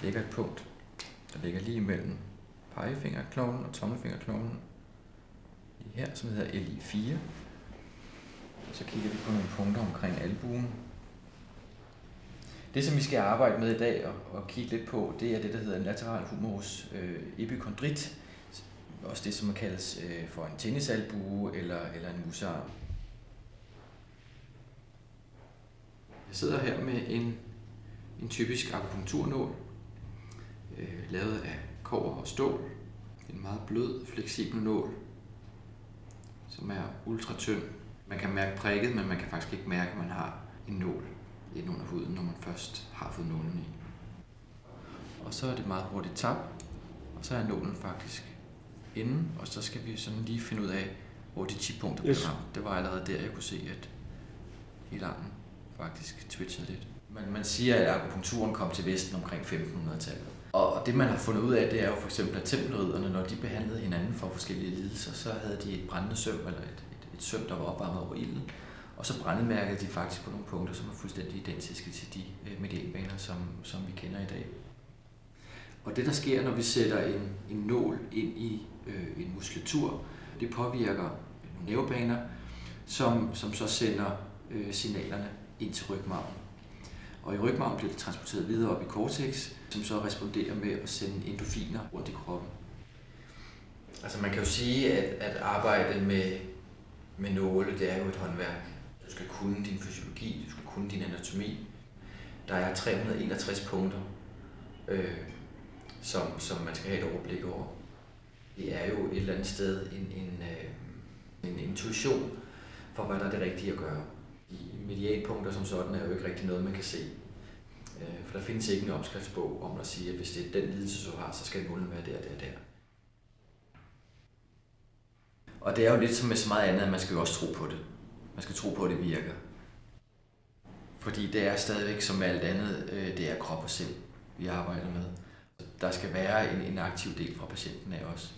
ligger et punkt, der ligger lige mellem pegefingerknoglen og tommelfingerknoglen. Lige her, som hedder LI4. Så kigger vi på nogle punkter omkring albuen. Det, som vi skal arbejde med i dag og kigge lidt på, det er det, der hedder en lateral humerus epikondrit. Også det, som kaldes for en tennisalbue eller en musearm. Jeg sidder her med en typisk akupunkturnål, lavet af kobber og stål. En meget blød, fleksibel nål, som er ultratynd. Man kan mærke prikket, men man kan faktisk ikke mærke, at man har en nål ind under huden, når man først har fået nålen i. Og så er det meget hurtigt tap, og så er nålen faktisk inde, og så skal vi sådan lige finde ud af, hvor de 10 punkter bliver ramt. Det var allerede der, jeg kunne se, at hele armen faktisk twitchede lidt. Man siger, at akupunkturen kom til Vesten omkring 1500-tallet. Og det, man har fundet ud af, det er jo for eksempel, at tempelridderne, når de behandlede hinanden for forskellige lidelser, så havde de et brændende søm, eller et søm, der var opvarmet over ilden. Og så brændemærkede de faktisk på nogle punkter, som er fuldstændig identiske til de medialbaner, som vi kender i dag. Og det, der sker, når vi sætter en nål ind i en muskulatur, det påvirker nervebaner, som så sender signalerne ind til rygmarven. Og i rygmarven bliver det transporteret videre op i cortex, som så responderer med at sende endorfiner rundt i kroppen. Altså man kan jo sige, at arbejde med nåle, det er jo et håndværk. Du skal kunne din fysiologi, du skal kunne din anatomi. Der er 361 punkter, som man skal have et overblik over. Det er jo et eller andet sted en intuition for, hvad der er det rigtige at gøre. De medialpunkter som sådan er jo ikke rigtig noget, man kan se. For der findes ikke en opskriftsbog om at sige, at hvis det er den lidelse, du har, så skal nålen være der. Og det er jo lidt som med så meget andet, at man skal jo også tro på det. Man skal tro på, at det virker. Fordi det er stadigvæk som alt andet, det er krop og sind, vi arbejder med. Der skal være en aktiv del fra patienten af også.